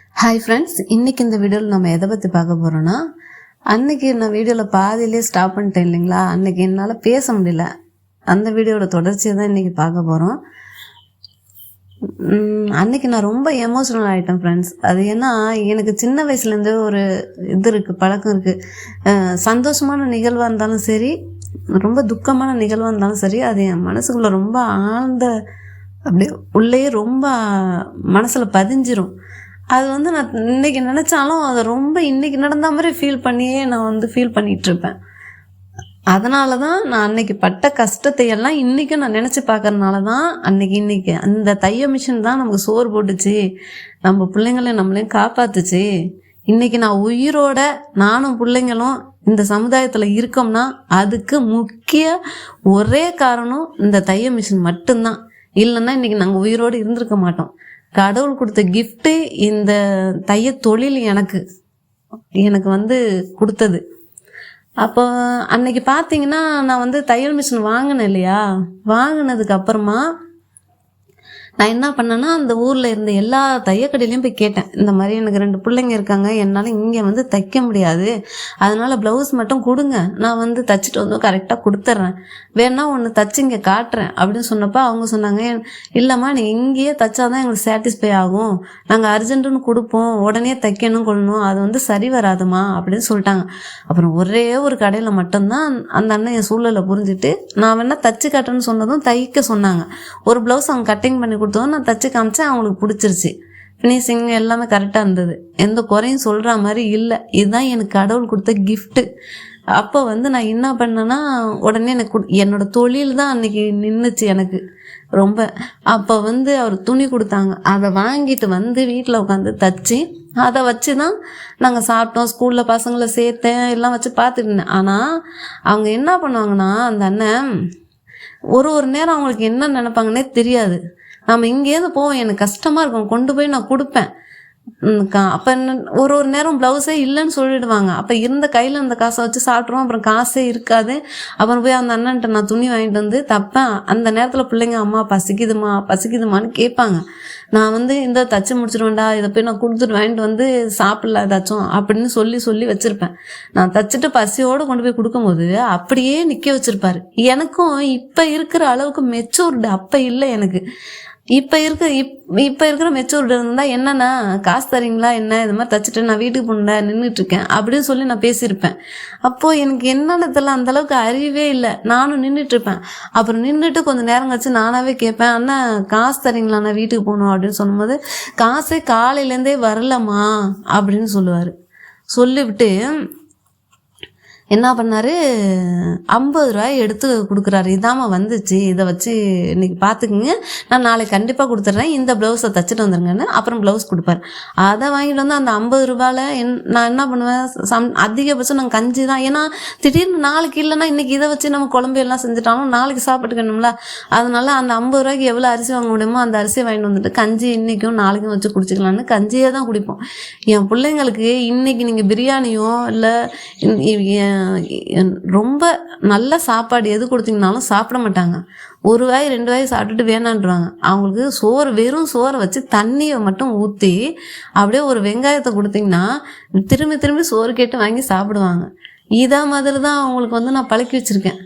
Hi friends, இன்றைக்கி இந்த வீடியோவில் நம்ம எதை பற்றி பார்க்க போகிறோன்னா, அன்றைக்கி நான் வீடியோவில் பாதியிலே ஸ்டாப் பண்ணிட்டேன் இல்லைங்களா. அன்றைக்கி என்னால் பேச முடியல. அந்த வீடியோட தொடர்ச்சியை தான் இன்றைக்கி பார்க்க போகிறோம். அன்றைக்கி நான் ரொம்ப எமோஷ்னல் ஆகிட்டேன் ஃப்ரெண்ட்ஸ். அது ஏன்னா எனக்கு சின்ன வயசுலேருந்து ஒரு இது இருக்குது, பழக்கம் இருக்குது. சந்தோஷமான நிகழ்வாக இருந்தாலும் சரி, ரொம்ப துக்கமான நிகழ்வாக இருந்தாலும் சரி, அது என் மனசுக்குள்ளே ரொம்ப ஆழ்ந்த அப்படியே உள்ளேயே ரொம்ப மனசில் பதிஞ்சிரும். அது நான் இன்றைக்கி நினச்சாலும் அதை ரொம்ப இன்றைக்கி நடந்த மாதிரி ஃபீல் பண்ணியே நான் ஃபீல் பண்ணிகிட்ருப்பேன். அதனால தான் நான் அன்றைக்கி பட்ட கஷ்டத்தை எல்லாம் இன்றைக்கும் நான் நினச்சி பார்க்கறனால தான் இன்றைக்கி அந்த தைய மிஷின் தான் நமக்கு சோறு போட்டுச்சு, நம்ம பிள்ளைங்களையும் நம்மளையும் காப்பாற்றுச்சு. இன்றைக்கி நான் உயிரோட நானும் பிள்ளைங்களும் இந்த சமுதாயத்தில் இருக்கோம்னா அதுக்கு முக்கிய ஒரே காரணம் இந்த தைய மிஷின் மட்டும்தான். இல்லைன்னா இன்றைக்கி நாங்கள் உயிரோடு இருந்திருக்க மாட்டோம். கடவுள் கொடுத்த கிஃப்ட்டு இந்த தைய தொழில் எனக்கு கொடுத்தது. அப்போ அன்னைக்கு பார்த்தீங்கன்னா நான் தையல் மிஷின் வாங்கினேன் இல்லையா. வாங்கினதுக்கு அப்புறமா நான் என்ன பண்ணேன்னா, அந்த ஊரில் இருந்த எல்லா தையக்கடையிலையும் போய் கேட்டேன். இந்த மாதிரி எனக்கு 2 பிள்ளைங்க இருக்காங்க, என்னால் இங்கே தைக்க முடியாது, அதனால் ப்ளவுஸ் மட்டும் கொடுங்க, நான் தைச்சிட்டு கரெக்டாக கொடுத்துட்றேன், வேணா ஒன்று தைச்சி இங்கே காட்டுறேன் அப்படின்னு சொன்னப்போ அவங்க சொன்னாங்க, இல்லைம்மா நீங்கள் இங்கேயே தைச்சாதான் எங்களுக்கு சாட்டிஸ்ஃபை ஆகும், நாங்கள் அர்ஜென்ட்டுன்னு கொடுப்போம், உடனே தைக்கணும் கொள்ளணும், அது சரி வராதுமா அப்படின்னு சொல்லிட்டாங்க. அப்புறம் ஒரே ஒரு கடையில் மட்டும்தான் அந்த அண்ணன் என் சூழலை புரிஞ்சுட்டு நான் வேணா தைச்சி காட்டுறேன்னு சொன்னதும் தைக்க சொன்னாங்க. ஒரு ப்ளவுஸ் அவங்க கட்டிங் பண்ணி கொடுத்தோம், நான் தச்சு காமிச்சேன், அவங்களுக்கு பிடிச்சிருச்சு. ஃபினிஷிங் எல்லாமே கரெக்டாக இருந்தது, எந்த குறையும் சொல்கிற மாதிரி இல்லை. இதுதான் எனக்கு கடவுள் கொடுத்த கிஃப்ட்டு. அப்போ நான் என்ன பண்ணேன்னா, உடனே எனக்கு என்னோட தொழில் தான் அன்றைக்கி நின்றுச்சு எனக்கு ரொம்ப. அப்போ அவர் துணி கொடுத்தாங்க, அதை வாங்கிட்டு வீட்டில் உட்காந்து தச்சு அதை வச்சு தான் நாங்கள் சாப்பிட்டோம். ஸ்கூலில் பசங்களை சேர்த்தேன், எல்லாம் வச்சு பார்த்துட்டு இருந்தேன். ஆனால் அவங்க என்ன பண்ணுவாங்கன்னா, அந்த அண்ணன் ஒரு நேரம் அவங்களுக்கு என்ன நினைப்பாங்கன்னே தெரியாது. நம்ம இங்கேருந்து போவோம், எனக்கு கஷ்டமாக இருக்கும், கொண்டு போய் நான் கொடுப்பேன். அப்போ என்ன ஒரு நேரம் ப்ளவுஸே இல்லைன்னு சொல்லிடுவாங்க. அப்போ இருந்த கையில் அந்த காசை வச்சு சாப்பிட்ருவோம். அப்புறம் காசே இருக்காது. அப்புறம் போய் அந்த அண்ணன்ட்ட நான் துணி வாங்கிட்டு தைப்பேன். அந்த நேரத்தில் பிள்ளைங்க அம்மா பசிக்குதுமான்னு கேட்பாங்க. நான் இந்த தச்சு முடிச்சிடுவேன்டா, இதை போய் நான் கொடுத்துட்டு வாங்கிட்டு சாப்பிடல ஏதாச்சும் அப்படின்னு சொல்லி வச்சுருப்பேன். நான் தைச்சிட்டு பசியோடு கொண்டு போய் கொடுக்கும்போது அப்படியே நிற்க வச்சுருப்பாரு. எனக்கும் இப்போ இருக்கிற அளவுக்கு மெச்சூர்டு அப்போ இல்லை எனக்கு. இப்போ இருக்கிற மெச்சூர்டு இருந்தால் என்னன்னா, காசு தரீங்களா என்ன, இது மாதிரி தைச்சிட்டு நான் வீட்டுக்கு போன நின்றுட்டுருக்கேன் அப்படின்னு சொல்லி நான் பேசியிருப்பேன். அப்போது எனக்கு என்னென்னதெல்லாம் அந்தளவுக்கு அறிவே இல்லை. நானும் நின்றுட்டுருப்பேன். அப்புறம் நின்றுட்டு கொஞ்சம் நேரம் கழிச்சு நானாகவே கேட்பேன், அண்ணா காசு தரீங்களா, நான் வீட்டுக்கு போகணும் அப்படின்னு சொல்லும்போது, காசே காலையிலேருந்தே வரலம்மா அப்படின்னு சொல்லுவார். சொல்லிவிட்டு என்ன பண்ணார், 50 ரூபாய் எடுத்து கொடுக்குறாரு. இதாம்மா வந்துச்சு, இதை வச்சு இன்னைக்கு பார்த்துக்குங்க, நான் நாளைக்கு கண்டிப்பாக கொடுத்துட்றேன், இந்த ப்ளவுஸை தைச்சிட்டு வந்துருங்கன்னு. அப்புறம் ப்ளவுஸ் கொடுப்பார். அதை வாங்கிட்டு அந்த 50 ரூபாயில் நான் என்ன பண்ணுவேன், அதிகபட்சம் நாங்கள் கஞ்சி தான். ஏன்னா திடீர்னு நாளைக்கு இல்லைன்னா இன்றைக்கி இதை வச்சு நம்ம குழம்பு எல்லாம் செஞ்சுட்டாலும் நாளைக்கு சாப்பிட்டுக்கணும்ல. அதனால அந்த 50 ரூபாய்க்கு எவ்வளோ அரிசி வாங்க முடியுமோ அந்த அரிசியை வாங்கிட்டு வந்துட்டு கஞ்சி இன்றைக்கும் நாளைக்கும் வச்சு குடிச்சிக்கலான்னு கஞ்சியே தான் குடிப்போம். என் பிள்ளைங்களுக்கு இன்றைக்கி நீங்கள் பிரியாணியோ இல்லை ரொம்ப நல்ல சாப்பாடு எது கொடுத்தீங்கனாலும் சாப்பிட மாட்டாங்க. 1 வாய் 2 வாய் சாப்பிட்டுட்டு வேணான்றாங்க. அவங்களுக்கு வெறும் சோறை வச்சு தண்ணியை மட்டும் ஊற்றி அப்படியே ஒரு வெங்காயத்தை கொடுத்தீங்கன்னா திரும்பி சோறு கேட்டு வாங்கி சாப்பிடுவாங்க. இதா மாதிரி தான் அவங்களுக்கு நான் பழக்கி வச்சுருக்கேன்.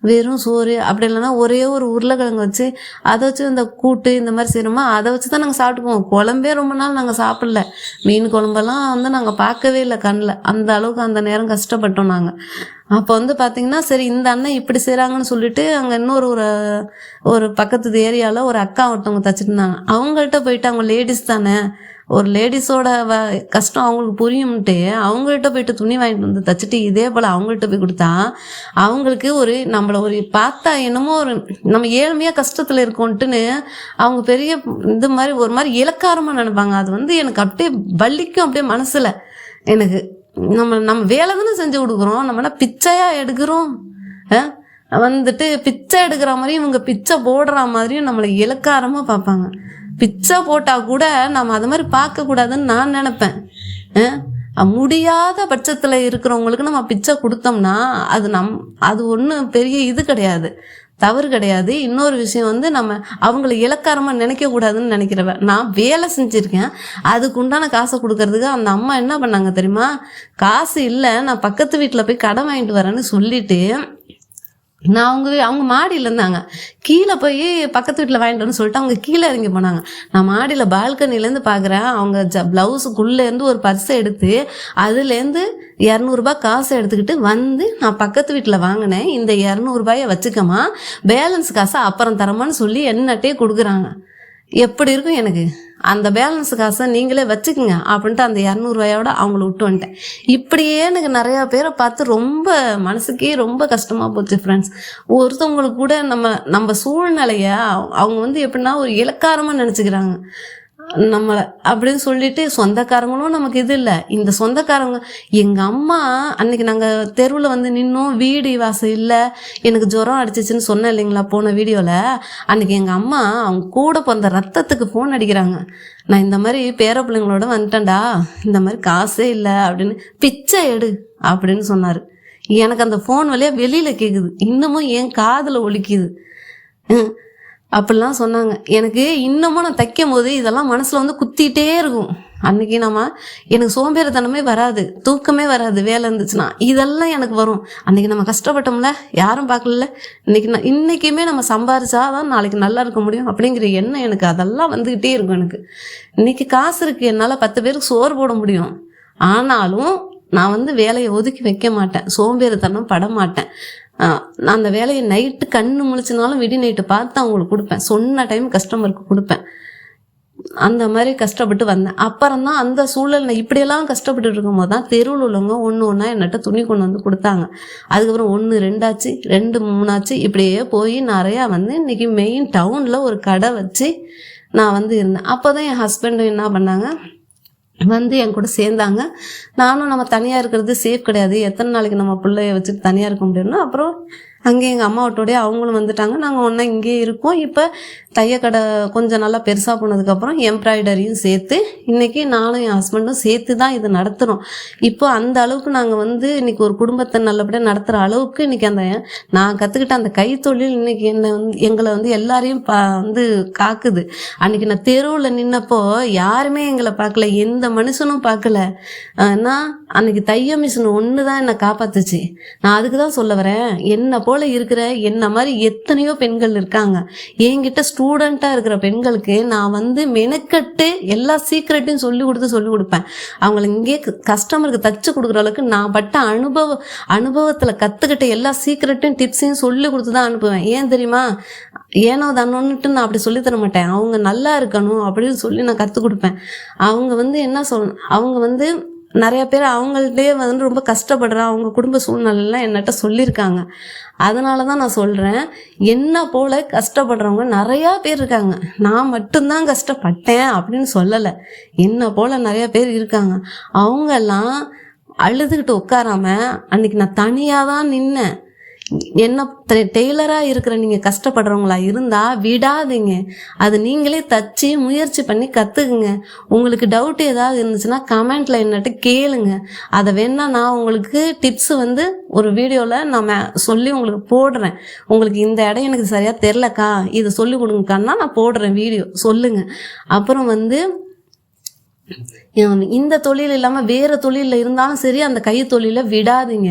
வெறும் சோறு அப்படி இல்லைன்னா ஒரே ஒரு உருளைக்கிழங்கு வச்சு அதை வச்சு இந்த கூட்டு இந்த மாதிரி செய்கிறோமா, அதை வச்சு தான் நாங்கள் சாப்பிட்டுக்குவோம். குழம்பே ரொம்ப நாள் நாங்கள் சாப்பிடல. மீன் குழம்பெல்லாம் நாங்கள் பார்க்கவே இல்லை கண்ணில். அந்த அளவுக்கு அந்த நேரம் கஷ்டப்பட்டோம் நாங்கள். அப்போ பார்த்திங்கன்னா, சரி இந்த அண்ணன் இப்படி செய்கிறாங்கன்னு சொல்லிட்டு அங்கே இன்னொரு ஒரு பக்கத்து ஏரியாவில் ஒரு அக்கா ஒருத்தவங்க தைச்சிட்டு இருந்தாங்க. அவங்கள்ட்ட போயிட்டு, அவங்க லேடிஸ் தானே, ஒரு லேடிஸோட கஷ்டம் அவங்களுக்கு புரியும்ட்டு அவங்கள்ட்ட போயிட்டு துணி வாங்கிட்டு தைச்சிட்டு இதே போல் அவங்கள்ட்ட போய் கொடுத்தா அவங்களுக்கு நம்மளை பார்த்தா என்னமோ நம்ம ஏழ்மையாக கஷ்டத்தில் இருக்கோன்ட்டுன்னு அவங்க பெரிய இது மாதிரி ஒரு மாதிரி இலக்காரமாக நினைப்பாங்க. அது எனக்கு அப்படியே வலிக்கும் அப்படியே மனசில். எனக்கு நம்ம வேலை தானே செஞ்சு கொடுக்குறோம், நம்ம பிச்சையாக எடுக்கிறோம். பிச்சை எடுக்கிற மாதிரியும் இவங்க பிச்சை போடுற மாதிரியும் நம்மளை இலக்காரமாக பார்ப்பாங்க. பிச்சை போட்டால் கூட நம்ம அது மாதிரி பார்க்கக்கூடாதுன்னு நான் நினைப்பேன். முடியாத பட்சத்தில் இருக்கிறவங்களுக்கு நம்ம பிச்சை கொடுத்தோம்னா அது ஒன்றும் பெரிய இது கிடையாது. தவறு கிடையாது. இன்னொரு விஷயம் வந்து நம்ம அவங்கள இலக்காரமாக நினைக்கக்கூடாதுன்னு நினைக்கிறவன். நான் வேலை செஞ்சுருக்கேன், அதுக்கு உண்டான காசை கொடுக்கறதுக்கு அந்த அம்மா என்ன பண்ணாங்க தெரியுமா, காசு இல்லை நான் பக்கத்து வீட்டில் போய் கடன் வாங்கிட்டு வரேன்னு சொல்லிட்டு நான் அவங்க மாடியில் இருந்தாங்க, கீழே போய் பக்கத்து வீட்டில் வாங்கிட்டோன்னு சொல்லிட்டு அவங்க கீழே இறங்கி போனாங்க. நான் மாடியில் பால்கனிலேருந்து பார்க்குறேன், அவங்க ப்ளவுஸுக்குள்ளேருந்து ஒரு பர்ஸை எடுத்து அதுலேருந்து 200 ரூபாய் காசை எடுத்துக்கிட்டு வந்து, நான் பக்கத்து வீட்டில் வாங்கினேன், இந்த 200 ரூபாயை வச்சுக்கமா, பேலன்ஸ் காசை அப்புறம் தரமான்னு சொல்லி என்னட்டே கொடுக்குறாங்க. எப்படி இருக்கும் எனக்கு? அந்த பேலன்ஸ் காசை நீங்களே வச்சுக்கோங்க அப்படின்ட்டு அந்த 200 ரூபாயோட அவங்கள விட்டு வந்துட்டேன். இப்படியே எனக்கு நிறையா பேரை பார்த்து ரொம்ப மனசுக்கே ரொம்ப கஷ்டமாக போச்சு ஃப்ரெண்ட்ஸ். ஒருத்தவங்களுக்கு கூட நம்ம சூழ்நிலையை அவங்க வந்து எப்படின்னா ஒரு இலக்காரமாக நினச்சிக்கிறாங்க நம்மளை அப்படின்னு சொல்லிட்டு. சொந்தக்காரங்களும் நமக்கு இது இல்லை. இந்த சொந்தக்காரங்க எங்கள் அம்மா அன்னைக்கு நாங்கள் தெருவில் வந்து நின்னோம், வீடு வாசம் இல்லை, எனக்கு ஜுரம் அடிச்சிச்சுன்னு சொன்னேன் இல்லைங்களா போன வீடியோவில். அன்னைக்கு எங்கள் அம்மா அவங்க கூட பிறந்த ரத்தத்துக்கு ஃபோன் அடிக்கிறாங்க, நான் இந்த மாதிரி பேர பிள்ளைங்களோட வந்துட்டேன்டா, இந்த மாதிரி காசே இல்லை அப்படின்னு, பிச்சை எடு அப்படின்னு சொன்னார். எனக்கு அந்த ஃபோன் வழியாக வெளியில் கேட்குது, இன்னமும் என் காதில் ஒலிக்குது. அப்படிலாம் சொன்னாங்க. எனக்கு இன்னமும் நான் தைக்கும் போது இதெல்லாம் மனசில் வந்து குத்திகிட்டே இருக்கும். அன்றைக்கி எனக்கு சோம்பேறித்தனமே வராது, தூக்கமே வராது. வேலை இருந்துச்சுன்னா இதெல்லாம் எனக்கு வரும். அன்றைக்கி நம்ம கஷ்டப்பட்டோம்ல, யாரும் பார்க்கல, இன்றைக்குமே நம்ம சம்பாரிச்சாதான் நாளைக்கு நல்லா இருக்க முடியும் அப்படிங்கிற எண்ணம் எனக்கு அதெல்லாம் வந்துக்கிட்டே இருக்கும். எனக்கு இன்றைக்கி காசு இருக்குது, என்னால் 10 பேருக்கு சோறு போட முடியும். ஆனாலும் நான் வந்து வேலையை ஒதுக்கி வைக்க மாட்டேன், சோம்பேறித்தனம் பட மாட்டேன். நான் அந்த வேலையை நைட்டு கண்ணு முழிச்சினாலும் விடி நைட்டு பார்த்து அவங்களுக்கு கொடுப்பேன், சொன்ன டைம் கஸ்டமருக்கு கொடுப்பேன். அந்த மாதிரி கஷ்டப்பட்டு வந்தேன். அப்புறம் தான் அந்த சூழல் இப்படியெல்லாம் கஷ்டப்பட்டு இருக்கும்போது தான் தெருவில் உள்ளவங்க ஒன்று ஒன்றா என்னட்ட துணி கொண்டு வந்து கொடுத்தாங்க. அதுக்கப்புறம் 1 2 ஆச்சு, 2 3 ஆச்சு, இப்படியே போய் நிறையா வந்து இன்றைக்கி மெயின் டவுனில் ஒரு கடை வச்சு நான் வந்து இருந்தேன். அப்போ தான் என் ஹஸ்பண்டும் என்ன பண்ணாங்க, வந்து என் கூட சேர்ந்தாங்க. நானும் நம்ம தனியாக இருக்கிறது சேஃப் கிடையாது, எத்தனை நாளைக்கு நம்ம பிள்ளைய வச்சுட்டு தனியாக இருக்க முடியும்னா அப்புறம் அங்கே எங்கள் அம்மாவட்டோடய அவங்களும் வந்துட்டாங்க. நாங்கள் ஒன்றா இங்கேயே இருக்கோம். இப்போ தையக்கடை கொஞ்சம் நல்லா பெருசாக போனதுக்கப்புறம் எம்ப்ராய்டரியும் சேர்த்து இன்றைக்கி நானும் என் ஹஸ்பண்டும் சேர்த்து தான் இது நடத்துகிறோம். இப்போ அந்த அளவுக்கு நாங்கள் வந்து இன்றைக்கி ஒரு குடும்பத்தை நல்லபடியாக நடத்துகிற அளவுக்கு இன்றைக்கி அந்த நான் கற்றுக்கிட்ட அந்த கைத்தொழில் இன்றைக்கி எங்களை வந்து எல்லாரையும் வந்து காக்குது. அன்றைக்கி நான் தெருவில் நின்னப்போ யாருமே எங்களை பார்க்கல, எந்த மனுஷனும் பார்க்கல. நான் அன்றைக்கி தைய மிஷின் ஒன்று தான் என்னை காப்பாற்றுச்சு. நான் அதுக்கு தான் சொல்ல வரேன், என்னை போல் இருக்கிற என்ன மாதிரி எத்தனையோ பெண்கள் இருக்காங்க. என்கிட்ட ஸ்டூடெண்ட்டாக இருக்கிற பெண்களுக்கு நான் வந்து மெனக்கட்டு எல்லா சீக்ரெட்டையும் சொல்லி கொடுப்பேன். அவங்களை இங்கே கஸ்டமருக்கு தச்சு கொடுக்குற அளவுக்கு நான் பட்ட அனுபவத்தில் கற்றுக்கிட்ட எல்லா சீக்ரெட்டையும் டிப்ஸையும் சொல்லி கொடுத்து தான் அனுப்புவேன். ஏன் தெரியுமா, ஏனோ தானோன்னுட்டு நான் அப்படி சொல்லித்தர மாட்டேன். அவங்க நல்லா இருக்கணும் அப்படின்னு சொல்லி நான் கற்றுக் கொடுப்பேன். அவங்க வந்து என்ன சொல்லணும், அவங்க வந்து நிறைய பேர் அவங்கள்ட்டே வந்து ரொம்ப கஷ்டப்படுறாங்க, அவங்க குடும்ப சூழ்நிலைலாம் என்னட்ட சொல்லியிருக்காங்க. அதனால தான் நான் சொல்கிறேன், என்ன போல் கஷ்டப்படுறவங்க நிறையா பேர் இருக்காங்க. நான் மட்டும்தான் கஷ்டப்பட்டேன் அப்படின்னு சொல்லலை, என்ன போல் நிறையா பேர் இருக்காங்க. அவங்கெல்லாம் அழுதுகிட்டு உட்காராம அன்றைக்கி நான் தனியாக தான் நின்னேன். என்ன டெய்லராக இருக்கிற நீங்கள் கஷ்டப்படுறவங்களா இருந்தால் விடாதீங்க, அது நீங்களே தச்சு முயற்சி பண்ணி கற்றுக்குங்க. உங்களுக்கு டவுட் ஏதாவது இருந்துச்சுன்னா கமெண்ட்டில் என்னட்டு கேளுங்க. அதை வேணா நான் உங்களுக்கு டிப்ஸு வந்து ஒரு வீடியோவில் நான் சொல்லி உங்களுக்கு போடுறேன். உங்களுக்கு இந்த இடம் எனக்கு சரியாக தெரிலக்கா, இதை சொல்லி கொடுங்கக்கான்னா நான் போடுறேன் வீடியோ, சொல்லுங்கள். அப்புறம் வந்து இந்த தொழில் இல்லாமல் வேறு தொழிலில் இருந்தாலும் சரி அந்த கை தொழிலை விடாதீங்க.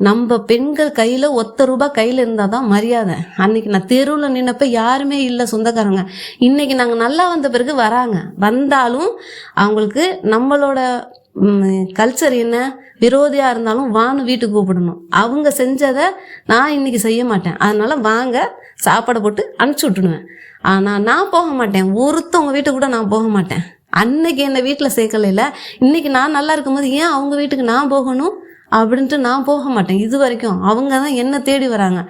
நம்ம பெண்கள் கையில் ₹1 கையில் இருந்தால் தான் மரியாதை. அன்றைக்கி நான் தெருவில் நின்னப்போ யாருமே இல்லை சொந்தக்காரங்க. இன்றைக்கி நாங்கள் நல்லா வந்த பிறகு வராங்க. வந்தாலும் அவங்களுக்கு நம்மளோட கல்ச்சர் என்ன, விரோதியாக இருந்தாலும் வான்னு வீட்டுக்கு கூப்பிடணும். அவங்க செஞ்சதை நான் இன்றைக்கி செய்ய மாட்டேன், அதனால் வாங்க சாப்பாடை போட்டு அனுப்பிச்சி விட்டுடுவேன். ஆனால் நான் போக மாட்டேன், ஒருத்தவங்க வீட்டுக்கு கூட நான் போக மாட்டேன். அன்னைக்கு என்னை வீட்டில் சேர்க்கலைல, இன்றைக்கி நான் நல்லா இருக்கும்போது ஏன் அவங்க வீட்டுக்கு நான் போகணும் அப்படின்ட்டு நான் போக மாட்டேன். இது வரைக்கும் அவங்க தான் என்னை தேடி வராங்க.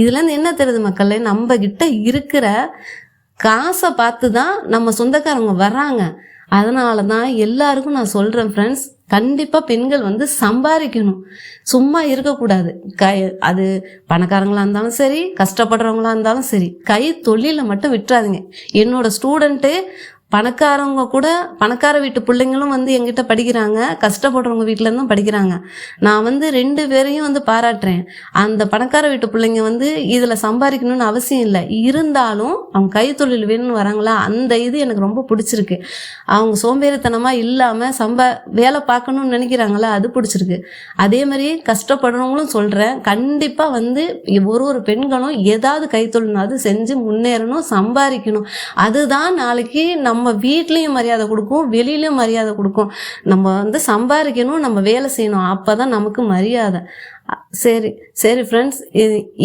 இதுலேருந்து என்ன தெரியுது மக்களே, நம்ம கிட்ட இருக்கிற காசை பார்த்து தான் நம்ம சொந்தக்காரங்க வர்றாங்க. அதனால தான் எல்லாருக்கும் நான் சொல்கிறேன் ஃப்ரெண்ட்ஸ், கண்டிப்பாக பெண்கள் வந்து சம்பாதிக்கணும், சும்மா இருக்கக்கூடாது. அது பணக்காரங்களாக இருந்தாலும் சரி, கஷ்டப்படுறவங்களாக இருந்தாலும் சரி, கை தொழிலை மட்டும் விட்டுறாதுங்க. என்னோடய ஸ்டூடெண்ட்டு பணக்காரவங்க கூட பணக்கார வீட்டு பிள்ளைங்களும் வந்து எங்கிட்ட படிக்கிறாங்க, கஷ்டப்படுறவங்க வீட்டிலேருந்தும் படிக்கிறாங்க. நான் வந்து 2 பேரையும் வந்து பாராட்டுறேன். அந்த பணக்கார வீட்டு பிள்ளைங்க வந்து இதில் சம்பாதிக்கணும்னு அவசியம் இல்லை, இருந்தாலும் அவங்க கைத்தொழில் வேணும்னு வராங்களா, அந்த இது எனக்கு ரொம்ப பிடிச்சிருக்கு. அவங்க சோம்பேறித்தனமாக இல்லாமல் வேலை பார்க்கணும்னு நினைக்கிறாங்களா, அது பிடிச்சிருக்கு. அதே மாதிரி கஷ்டப்படுறவங்களும் சொல்கிறேன், கண்டிப்பாக வந்து ஒரு பெண்களும் ஏதாவது கைத்தொழில்னாவது செஞ்சு முன்னேறணும், சம்பாதிக்கணும். அதுதான் நாளைக்கு நம்ம வீட்லேயும் மரியாதை கொடுக்கும், வெளியிலையும் மரியாதை கொடுக்கும். நம்ம வந்து சம்பாதிக்கணும், நம்ம வேலை செய்யணும், அப்போ தான் நமக்கு மரியாதை. சரி ஃப்ரெண்ட்ஸ்,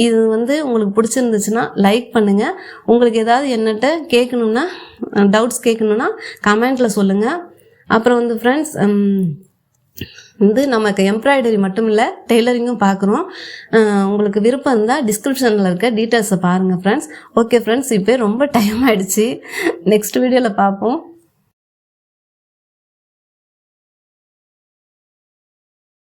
இது வந்து உங்களுக்கு பிடிச்சிருந்துச்சுன்னா லைக் பண்ணுங்கள். உங்களுக்கு ஏதாவது என்னட்ட கேட்கணுன்னா, டவுட்ஸ் கேட்கணுன்னா கமெண்ட்டில் சொல்லுங்கள். அப்புறம் வந்து ஃப்ரெண்ட்ஸ், வந்து நமக்கு எம்ப்ராய்டரி மட்டும் இல்லை, டெய்லரிங்கும் பார்க்குறோம். உங்களுக்கு விருப்பம் இருந்தால் டிஸ்கிரிப்ஷனில் இருக்க டீட்டெயில்ஸை பாருங்கள் ஃப்ரெண்ட்ஸ். ஓகே ஃப்ரெண்ட்ஸ், இப்போ ரொம்ப டைம் ஆகிடுச்சு. நெக்ஸ்ட் வீடியோவில் பார்ப்போம்.